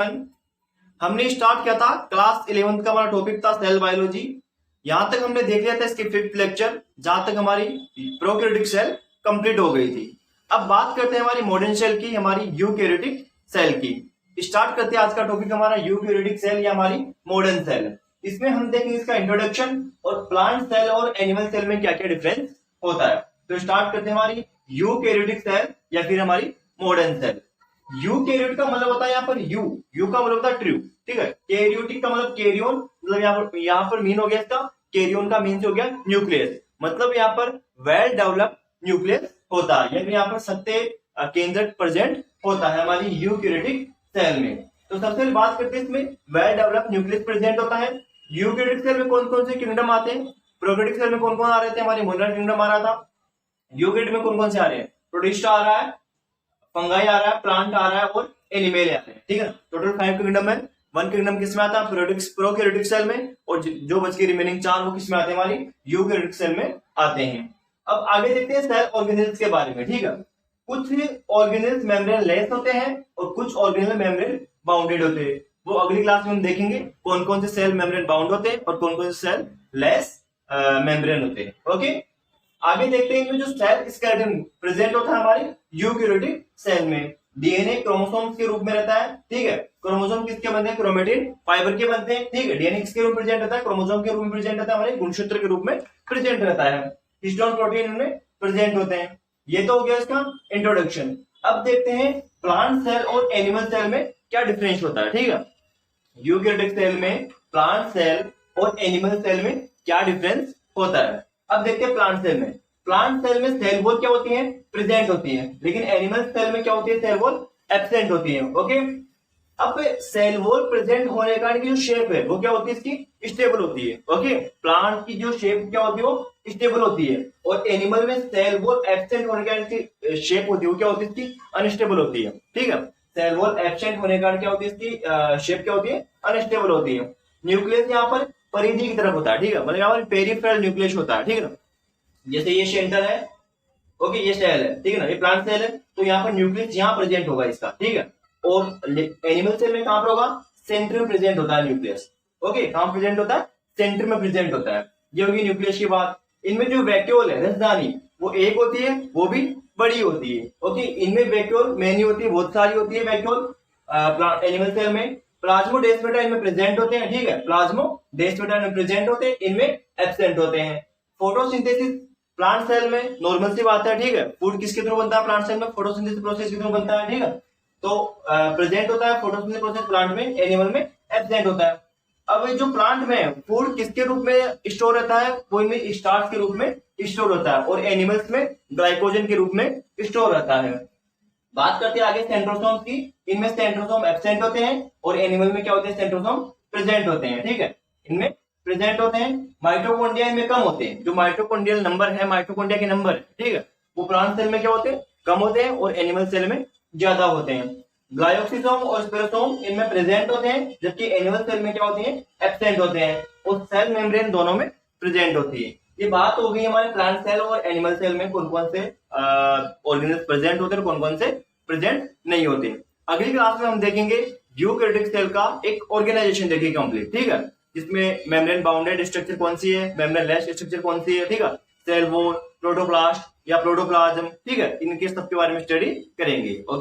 हमने स्टार्ट किया था क्लास 11th का हमारा टॉपिक था सेल बायोलॉजी। यहां तक हमने देख लिया था इसके 5th लेक्चर, जहां तक हमारी प्रोकैरियोटिक सेल कंप्लीट हो गई थी। अब बात करते हैं हमारी मॉडर्न सेल की, हमारी यूकैरियोटिक सेल की। स्टार्ट करते हैं आज का टॉपिक हमारा यूकैरियोटिक सेल या हमारी मॉडर्न सेल। इसमें हम देखेंगे इसका इंट्रोडक्शन और प्लांट सेल और एनिमल सेल में क्या क्या डिफरेंस होता है। तो स्टार्ट करते हैं हमारी यूकैरियोटिक सेल या फिर हमारी मॉडर्न सेल। यूकैरियोट का मतलब होता है यहाँ पर यू का मतलब होता है ट्रू, ठीक है। कैरियोटिक का मतलब कैरियोन, मतलब यहाँ पर मीन हो गया इसका, कैरियोन का मीन हो गया न्यूक्लियस, मतलब यहाँ पर वेल डेवलप्ड न्यूक्लियस होता है, यानी यहाँ पर सत्य केंद्रक प्रेजेंट होता है हमारी यूकैरियोटिक सेल में। तो सबसे पहले बात करते हैं इसमें वेल डेवलप्ड न्यूक्लियस प्रेजेंट होता है। यूकैरियोटिक सेल में कौन कौन से किंगडम आते हैं? प्रोकैरियोटिक सेल में कौन कौन आ रहे थे? हमारी मोनोड किंगडम आ रहा था। यूकैरियोट में कौन कौन से आ रहे हैं? प्रोटिस्टा आ रहा है, फंगाई आ रहा है, प्लांट आ रहा है और एनिमल आ रहे हैं, ठीक है। टोटल 5 किंगडम है। 1 किंगडम किसमें आता है? प्रोकैरियोटिक सेल में, और जो बच के रिमेनिंग 4 वो किसमें आते हैं? हमारी यूकैरियोटिक सेल में आते हैं। अब आगे देखते हैं सेल ऑर्गेनेल्स के बारे में, ठीक है। कुछ ऑर्गेनेल्स मेम्ब्रेन लेस होते हैं और कुछ ऑर्गेनेल मेम्ब्रेन बाउंडेड होते हैं। वो अगली क्लास में हम देखेंगे कौन कौन से सेल मेम्ब्रेन बाउंड होते हैं और कौन कौन से सेल लेस मेम्ब्रेन होते हैं। ओके, आगे देखते हैं इनमें जो सेल स्केलेटन प्रेजेंट होता है हमारी यूकैरियोटिक सेल में। डीएनए क्रोमोसोम्स के रूप में रहता है, ठीक है। क्रोमोसोम किसके बनते हैं? क्रोमेटिन फाइबर के बनते हैं, ठीक है। डीएनए किसके रूप में प्रेजेंट होता है? क्रोमोसोम के रूप में प्रेजेंट होता है, हमारे गुणसूत्र के रूप में प्रेजेंट रहता है। हिस्टोन प्रोटीन इनमें प्रेजेंट होते हैं। ये तो हो गया इसका इंट्रोडक्शन। अब देखते हैं प्लांट सेल और एनिमल सेल में क्या डिफरेंस होता है, ठीक है। यूकैरियोटिक सेल में, प्लांट सेल और एनिमल सेल में क्या डिफरेंस होता है। अब देखते हैं प्लांट सेल में। प्लांट सेल में सेल वॉल क्या होती है? प्रेजेंट होती है, लेकिन एनिमल सेल में क्या होती है? सेल वॉल एब्सेंट होती है। ओके, अब सेल वॉल प्रेजेंट होने का जो शेप है वो क्या होती है? इसकी स्टेबल होती है। ओके, प्लांट की जो शेप क्या होती है? वो स्टेबल होती है। और एनिमल में सेल वॉल एब्सेंट होने का शेप होती है वो क्या होती है? इसकी अनस्टेबल होती है, ठीक है। सेल वॉल एब्सेंट होने का क्या होती है? इसकी शेप क्या होती है? अनस्टेबल होती है। न्यूक्लियस यहाँ पर परिधि की तरफ होता है, ठीक है, मतलब यहाँ पर पेरिफेरल न्यूक्लियस होता है, ठीक है ना। जैसे ये सेंटर है, ओके, ये सेल है, ठीक है ना, ये प्लांट सेल है, तो यहाँ पर न्यूक्लियस यहाँ प्रेजेंट होगा इसका, ठीक है। और एनिमल सेल में कहां पर होगा? सेंटर में प्रेजेंट होता है न्यूक्लियस। ओके, कहां प्रेजेंट होता है? सेंटर में प्रेजेंट होता है। ये होगी न्यूक्लियस की बात। इनमें जो वैक्यूल है, राजधानी, वो एक होती है, वो भी बड़ी होती है। ओके, इनमें वैक्यूल मैनी होती है, बहुत सारी होती है वैक्यूल एनिमल सेल में। प्लाज्मोडेस्माटा इनमें प्रेजेंट होते हैं, ठीक है, प्लाज्मोडेस्माटा इनमें प्रेजेंट होते हैं, इनमें एब्सेंट होते हैं। फोटोसिंथेसिस प्लांट सेल में नॉर्मल सी बात है, ठीक है। फूड किसके थ्रू बनता है? प्लांट सेल में फोटोसिंथेसिस प्रोसेस के थ्रू बनता है, ठीक है। तो प्रेजेंट होता है फोटोसिंथेसिस प्रोसेस प्लांट में, एनिमल में एब्सेंट होता है। अब ये जो प्लांट में फूड किसके रूप में स्टोर रहता है? वो इनमें स्टार्च के रूप में स्टोर होता है, और एनिमल्स में ग्लाइकोजन के रूप में स्टोर रहता है। बात करते हैं आगे सेंट्रोसोम्स की। इनमें सेंट्रोसोम एब्सेंट होते हैं और एनिमल में क्या होते हैं? सेंट्रोसोम प्रेजेंट होते हैं, ठीक है, इनमें प्रेजेंट होते हैं। माइटोकॉन्ड्रिया इनमें कम होते हैं, जो माइटोकॉन्ड्रियल नंबर है, माइटोकॉन्ड्रिया के नंबर है, ठीक है, वो प्लांट सेल में क्या होते हैं? कम होते हैं, और एनिमल सेल में ज्यादा होते हैं। ग्लाइकोसिसोम और स्पेरोसोम इनमें प्रेजेंट होते हैं, जबकि एनिमल सेल में क्या होते हैं? एब्सेंट होते हैं, और सेल मेम्ब्रेन दोनों में प्रेजेंट होती है। ये बात हो गई हमारे प्लांट सेल और एनिमल सेल में कौन कौन से ऑर्गेनेल्स प्रेजेंट होते हैं और कौन कौन से प्रेजेंट नहीं होते। अगली क्लास में हम देखेंगे यूकैरियोटिक सेल का एक ऑर्गेनाइजेशन देखेंगे कंप्लीट, ठीक है, जिसमें मेम्ब्रेन बाउंडेड स्ट्रक्चर कौन सी है, मेम्ब्रेन लेस स्ट्रक्चर कौन सी है, ठीक है, सेल वॉल, प्रोटोप्लास्ट या प्रोटोप्लाज्म, ठीक है, इनके सबके बारे में स्टडी करेंगे। ओके।